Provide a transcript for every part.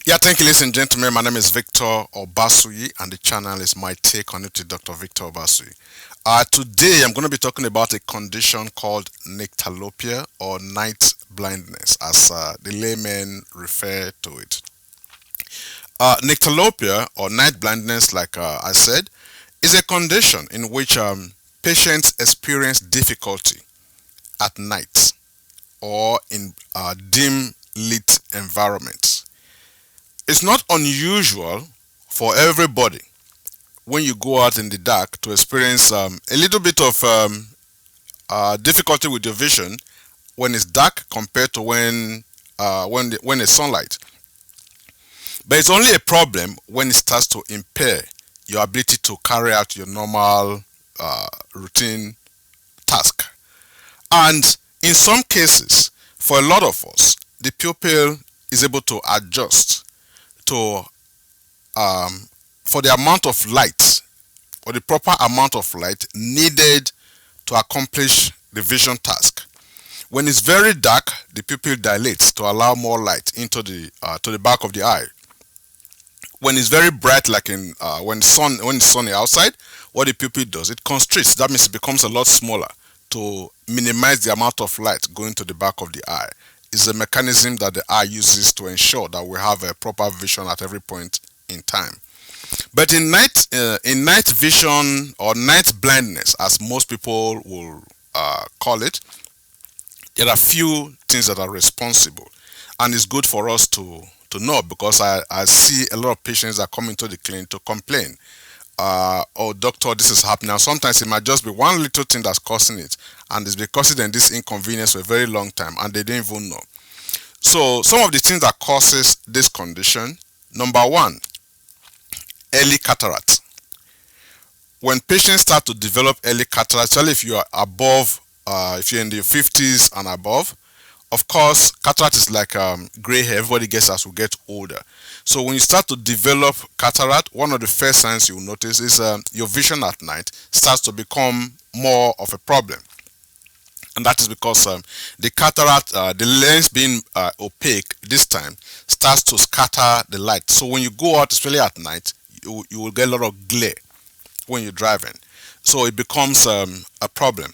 Yeah, thank you, ladies and gentlemen. My name is Victor Obasuyi, and the channel is My Take on It with Dr. Victor Obasuyi. Today, I'm going to be talking about a condition called nyctalopia or night blindness, as the laymen refer to it. Nyctalopia or night blindness, like I said, is a condition in which patients experience difficulty at night or in dim lit environments. It's not unusual for everybody when you go out in the dark to experience a little bit of difficulty with your vision when it's dark compared to when it's sunlight. But it's only a problem when it starts to impair your ability to carry out your normal routine task. And in some cases, for a lot of us, the pupil is able to adjust to for the amount of light or the proper amount of light needed to accomplish the vision task. When it's very dark, the pupil dilates to allow more light into the to the back of the eye. When it's very bright, like in when it's sunny outside, what the pupil does, it constricts. That means it becomes a lot smaller to minimize the amount of light going to the back of the eye. Is a mechanism that the eye uses to ensure that we have a proper vision at every point in time. But in night vision or night blindness, as most people will call it, there are few things that are responsible, and it's good for us to know, because I see a lot of patients that come into the clinic to complain. Oh, doctor, this is happening. And sometimes it might just be one little thing that's causing it, and it's been causing them this inconvenience for a very long time, and they didn't even know. So some of the things that causes this condition: number one, early cataract. When patients start to develop early cataract, especially if you are above, if you're in the 50s and above, of course, cataract is like gray hair. Everybody gets as we get older. So when you start to develop cataract, one of the first signs you'll notice is your vision at night starts to become more of a problem. And that is because the cataract, the lens being opaque this time, starts to scatter the light. So when you go out, especially at night, you will get a lot of glare when you're driving. So it becomes a problem.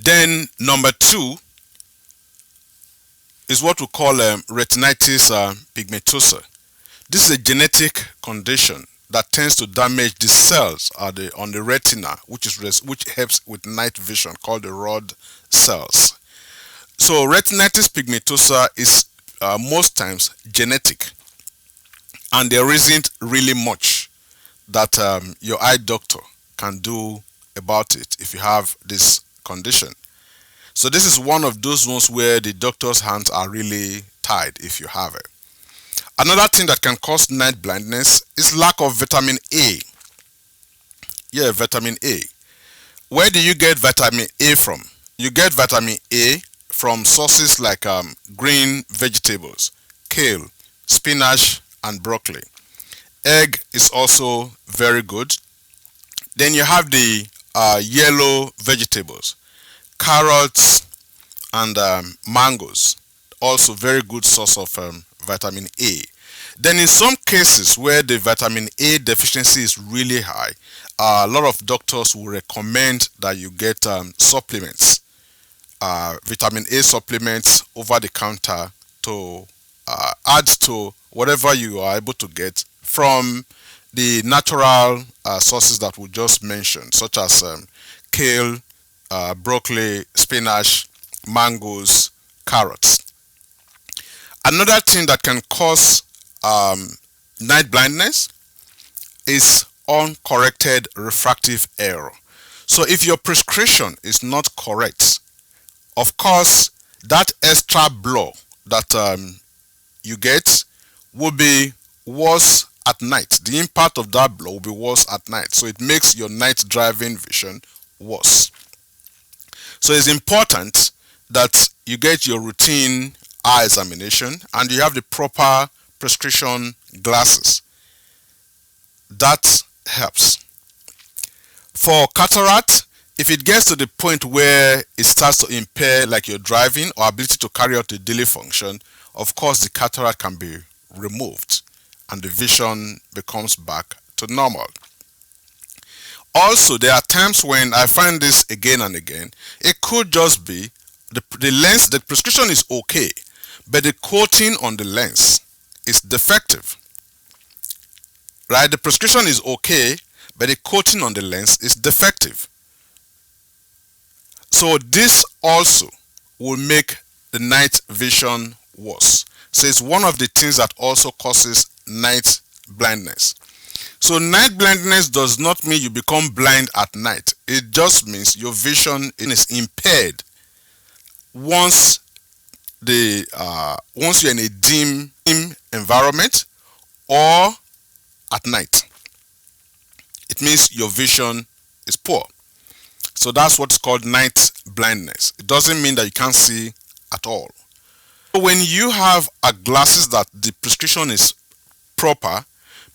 Then number two is what we call retinitis pigmentosa. This is a genetic condition that tends to damage the cells on the retina, which helps with night vision, called the rod cells. So retinitis pigmentosa is most times genetic, and there isn't really much that your eye doctor can do about it if you have this condition. So this is one of those ones where the doctor's hands are really tied if you have it. Another thing that can cause night blindness is lack of vitamin A. Yeah, vitamin A. Where do you get vitamin A from? You get vitamin A from sources like green vegetables, kale, spinach, and broccoli. Egg is also very good. Then you have the yellow vegetables, carrots, and mangoes. Also very good source of vitamin A. Then in some cases where the vitamin A deficiency is really high, a lot of doctors will recommend that you get supplements, vitamin A supplements over the counter, to add to whatever you are able to get from the natural sources that we just mentioned, such as kale, broccoli, spinach, mangoes, carrots. Another thing that can cause night blindness is uncorrected refractive error. So if your prescription is not correct, of course, that extra blow that you get will be worse at night. The impact of that blow will be worse at night. So it makes your night driving vision worse. So it's important that you get your routine eye examination and you have the proper prescription glasses. That helps. For cataract, if it gets to the point where it starts to impair like your driving or ability to carry out the daily function, of course the cataract can be removed and the vision becomes back to normal. Also, there are times when I find this again and again. It could just be the lens, the prescription is okay, but the coating on the lens is defective. Right? The prescription is okay, but the coating on the lens is defective. So this also will make the night vision worse. So it's one of the things that also causes night blindness. So night blindness does not mean you become blind at night. It just means your vision is impaired once once you're in a dim environment or at night. It means your vision is poor. So that's what's called night blindness. It doesn't mean that you can't see at all. So when you have a glasses that the prescription is proper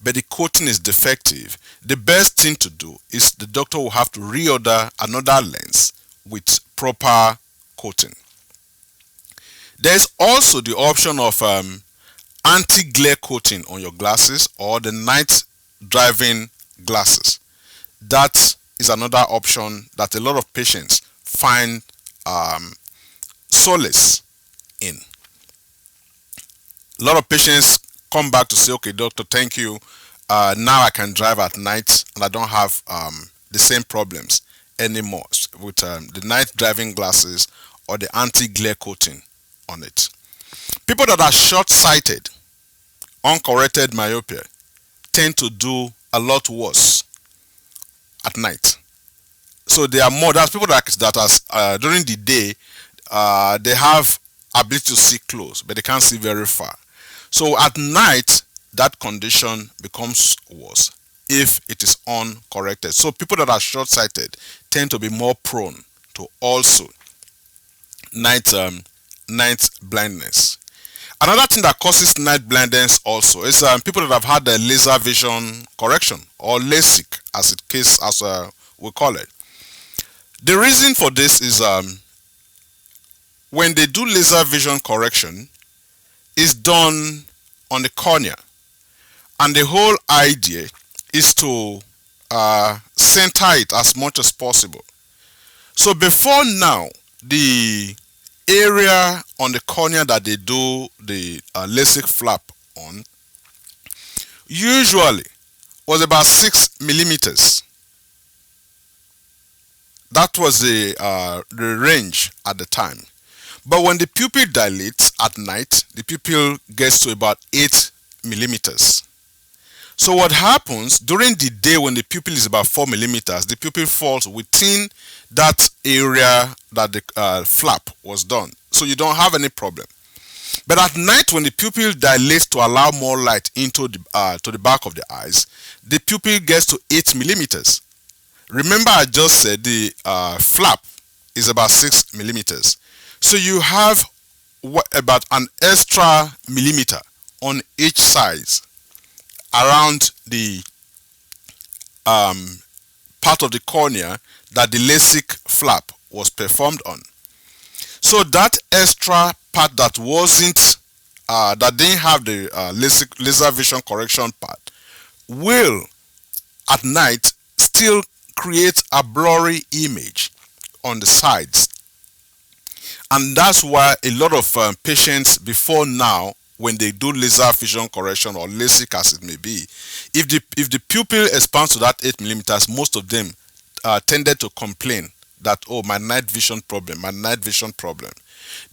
but the coating is defective, the best thing to do is the doctor will have to reorder another lens with proper coating. There's also the option of anti-glare coating on your glasses or the night driving glasses. That is another option that a lot of patients find solace in. A lot of patients come back to say, okay, doctor, thank you. Now I can drive at night and I don't have the same problems anymore with the night driving glasses or the anti-glare coating on it. People that are short-sighted, uncorrected myopia, tend to do a lot worse at night. So there are more. There's people that are during the day they have ability to see close, but they can't see very far. So at night, that condition becomes worse if it is uncorrected. So people that are short-sighted tend to be more prone to also night blindness. Another thing that causes night blindness also is people that have had a laser vision correction or LASIK, as we call it. The reason for this is when they do laser vision correction, it's done on the cornea, and the whole idea is to center it as much as possible. So before now, the area on the cornea that they do the LASIK flap on usually was about 6 millimeters. That was the range at the time. But when the pupil dilates at night, the pupil gets to about 8 millimeters. So what happens during the day when the pupil is about 4 millimeters, the pupil falls within that area that the flap was done. So you don't have any problem. But at night when the pupil dilates to allow more light into to the back of the eyes, the pupil gets to 8 millimeters. Remember I just said the flap is about 6 millimeters. So you have about an extra millimeter on each side around the part of the cornea that the LASIK flap was performed on. So that extra part that wasn't that didn't have the LASIK laser vision correction part will at night still create a blurry image on the sides. And that's why a lot of patients before now, when they do laser vision correction or LASIK as it may be, if the pupil expands to that 8 millimeters, most of them tended to complain that, oh, my night vision problem.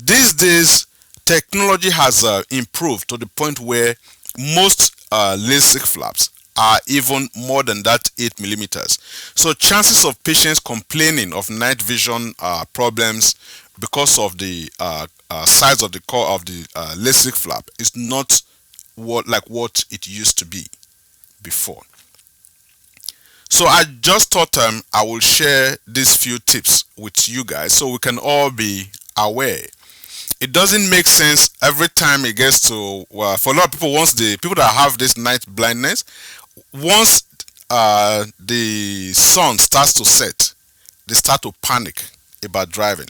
These days, technology has improved to the point where most LASIK flaps are even more than that 8 millimeters. So chances of patients complaining of night vision problems because of the size of the core of the LASIK flap is not what it used to be before. So I just thought I will share these few tips with you guys so we can all be aware. It doesn't make sense every time it gets to for a lot of people, once the people that have this night blindness, once the sun starts to set, they start to panic about driving.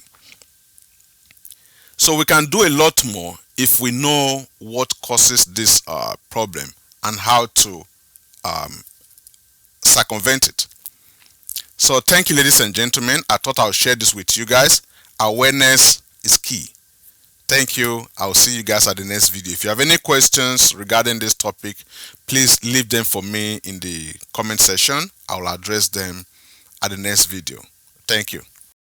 So we can do a lot more if we know what causes this problem and how to um, circumvent it. So thank you, ladies and gentlemen. I thought I'll share this with you guys. Awareness is key. Thank you. I'll see you guys at the next video. If you have any questions regarding this topic, please leave them for me in the comment section. I'll address them at the next video. Thank you.